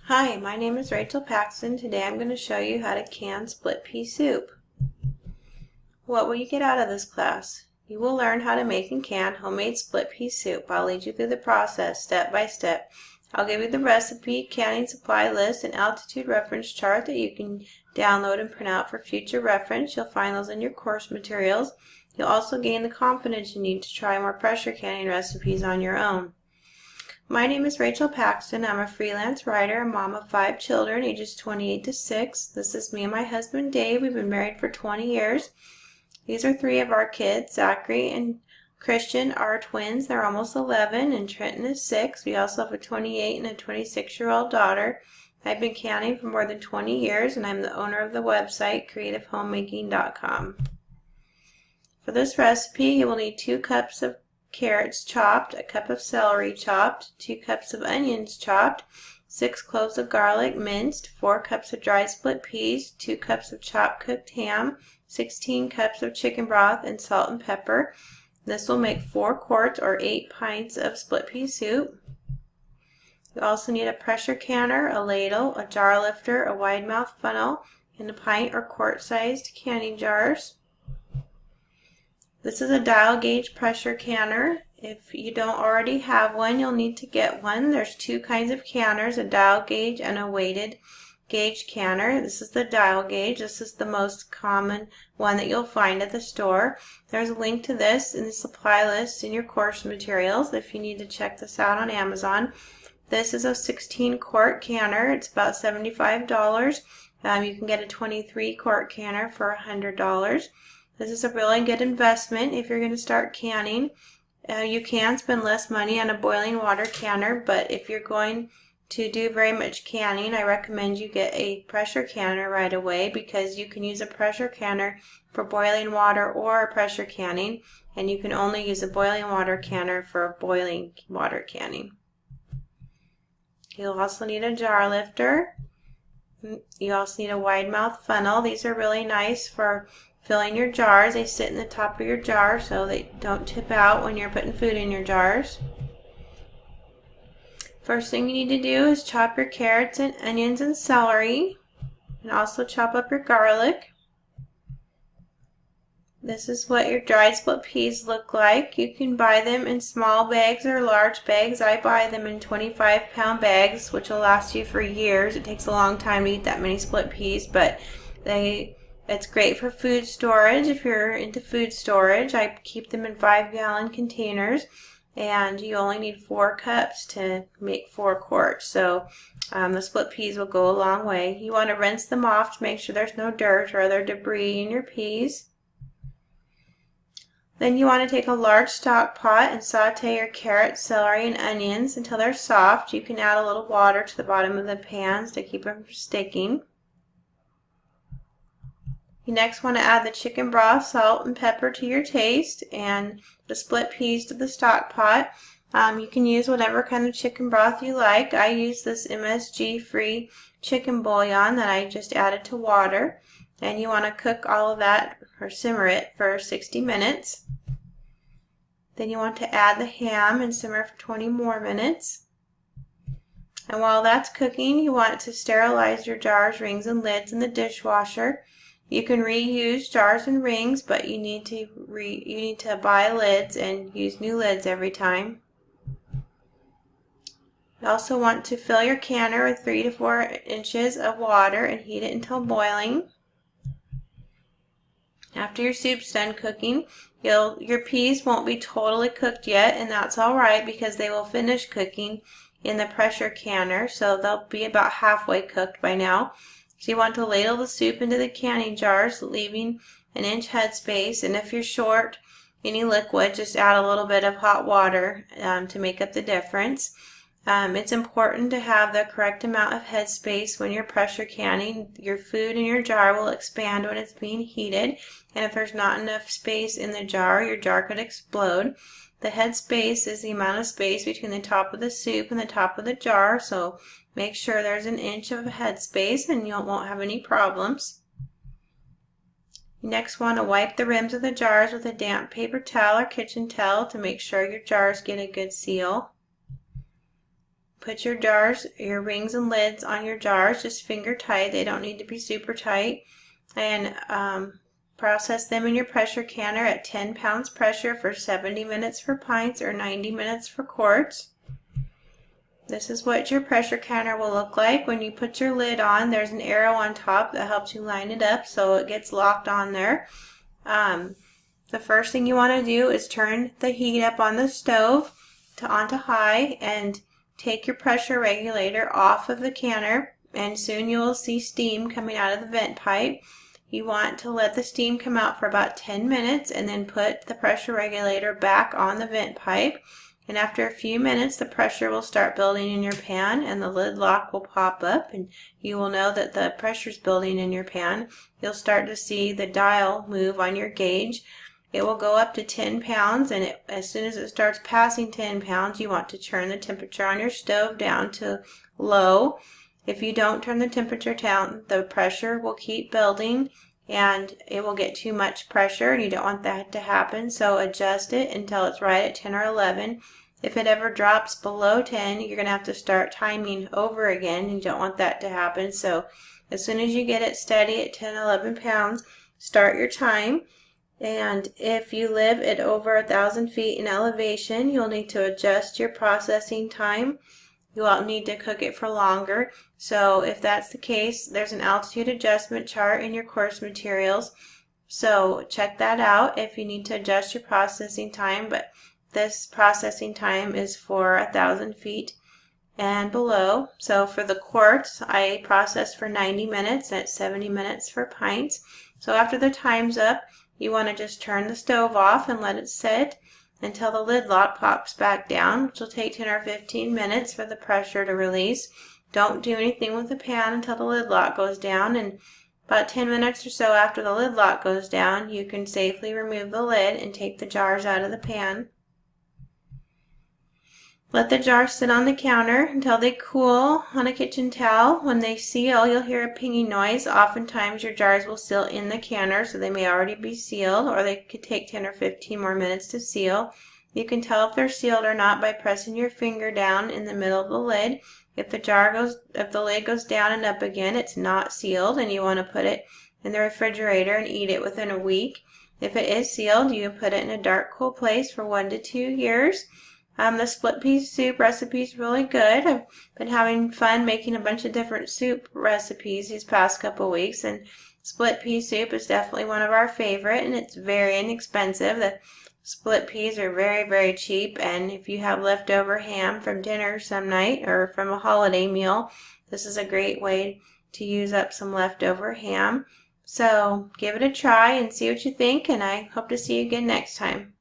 Hi, my name is Rachel Paxton. Today I'm going to show you how to can split pea soup. What will you get out of this class? You will learn how to make and can homemade split pea soup. I'll lead you through the process step by step. I'll give you the recipe, canning supply list, and altitude reference chart that you can download and print out for future reference. You'll find those in your course materials. You'll also gain the confidence you need to try more pressure canning recipes on your own. My name is Rachel Paxton. I'm a freelance writer, a mom of 5 children, ages 28 to 6. This is me and my husband Dave. We've been married for 20 years. These are 3 of our kids. Zachary and Christian are twins. They're almost 11, and Trenton is 6. We also have a 28 and a 26-year-old daughter. I've been canning for more than 20 years, and I'm the owner of the website, creativehomemaking.com. For this recipe, you will need 2 cups of carrots chopped, a cup of celery chopped, 2 cups of onions chopped, 6 cloves of garlic minced, 4 cups of dried split peas, 2 cups of chopped cooked ham, 16 cups of chicken broth, and salt and pepper. This will make 4 quarts or 8 pints of split pea soup. You also need a pressure canner, a ladle, a jar lifter, a wide mouth funnel, and a pint or quart sized canning jars. This is a dial gauge pressure canner. If you don't already have one, you'll need to get one. There's 2 kinds of canners, a dial gauge and a weighted gauge canner. This is the dial gauge. This is the most common one that you'll find at the store. There's a link to this in the supply list in your course materials if you need to check this out on Amazon. This is a 16-quart canner. It's about $75. You can get a 23-quart canner for $100. This is a really good investment if you're going to start canning. You can spend less money on a boiling water canner, but if you're going to do very much canning, I recommend you get a pressure canner right away, because you can use a pressure canner for boiling water or pressure canning, and you can only use a boiling water canner for boiling water canning. You'll also need a jar lifter. You also need a wide mouth funnel. These are really nice for filling your jars. They sit in the top of your jar so they don't tip out when you're putting food in your jars. First thing you need to do is chop your carrots and onions and celery, and also chop up your garlic. This is what your dried split peas look like. You can buy them in small bags or large bags. I buy them in 25-pound bags, which will last you for years. It takes a long time to eat that many split peas, but it's great for food storage if you're into food storage. I keep them in 5-gallon containers, and you only need 4 cups to make 4 quarts. So the split peas will go a long way. You want to rinse them off to make sure there's no dirt or other debris in your peas. Then you want to take a large stock pot and saute your carrots, celery, and onions until they're soft. You can add a little water to the bottom of the pans to keep them from sticking. You next want to add the chicken broth, salt, and pepper to your taste, and the split peas to the stock pot. You can use whatever kind of chicken broth you like. I use this MSG-free chicken bouillon that I just added to water. And you want to cook all of that, or simmer it, for 60 minutes. Then you want to add the ham and simmer for 20 more minutes. And while that's cooking, you want to sterilize your jars, rings, and lids in the dishwasher. You can reuse jars and rings, but you need to buy lids and use new lids every time. You also want to fill your canner with 3 to 4 inches of water and heat it until boiling. After your soup's done cooking, your peas won't be totally cooked yet, and that's alright because they will finish cooking in the pressure canner, so they'll be about halfway cooked by now. So you want to ladle the soup into the canning jars, leaving an inch headspace, and if you're short any liquid, just add a little bit of hot water to make up the difference. It's important to have the correct amount of headspace when you're pressure canning. Your food in your jar will expand when it's being heated, and if there's not enough space in the jar, your jar could explode. The headspace is the amount of space between the top of the soup and the top of the jar, so make sure there's an inch of headspace and you won't have any problems. You next want to wipe the rims of the jars with a damp paper towel or kitchen towel to make sure your jars get a good seal. Put your jars, your rings and lids on your jars, just finger tight. They don't need to be super tight. And process them in your pressure canner at 10 pounds pressure for 70 minutes for pints or 90 minutes for quarts. This is what your pressure canner will look like. When you put your lid on, there's an arrow on top that helps you line it up so it gets locked on there. The first thing you want to do is turn the heat up on the stove onto high and take your pressure regulator off of the canner, and soon you will see steam coming out of the vent pipe. You want to let the steam come out for about 10 minutes and then put the pressure regulator back on the vent pipe. And after a few minutes, the pressure will start building in your pan and the lid lock will pop up, and you will know that the pressure is building in your pan. You'll start to see the dial move on your gauge. It will go up to 10 pounds, and as soon as it starts passing 10 pounds, you want to turn the temperature on your stove down to low. If you don't turn the temperature down, the pressure will keep building and it will get too much pressure, and you don't want that to happen. So adjust it until it's right at 10 or 11. If it ever drops below 10, you're going to have to start timing over again. You don't want that to happen. So as soon as you get it steady at 10, 11 pounds, start your time. And if you live at over 1,000 feet in elevation, you'll need to adjust your processing time. You will need to cook it for longer. So if that's the case, there's an altitude adjustment chart in your course materials. So check that out if you need to adjust your processing time. But this processing time is for 1,000 feet and below. So for the quarts, I process for 90 minutes at 70 minutes for pints. So after the time's up, you want to just turn the stove off and let it sit until the lid lock pops back down, which will take 10 or 15 minutes for the pressure to release. Don't do anything with the pan until the lid lock goes down, and about 10 minutes or so after the lid lock goes down, you can safely remove the lid and take the jars out of the pan. Let the jars sit on the counter until they cool on a kitchen towel. When they seal, you'll hear a pinging noise. Oftentimes your jars will seal in the canner, so they may already be sealed, or they could take 10 or 15 more minutes to seal. You can tell if they're sealed or not by pressing your finger down in the middle of the lid. If the lid goes down and up again, it's not sealed, and you want to put it in the refrigerator and eat it within a week. If it is sealed, you can put it in a dark, cool place for 1 to 2 years. The split pea soup recipe is really good. I've been having fun making a bunch of different soup recipes these past couple weeks, and split pea soup is definitely one of our favorite, and it's very inexpensive. The split peas are very, very cheap, and if you have leftover ham from dinner some night or from a holiday meal, this is a great way to use up some leftover ham. So give it a try and see what you think, and I hope to see you again next time.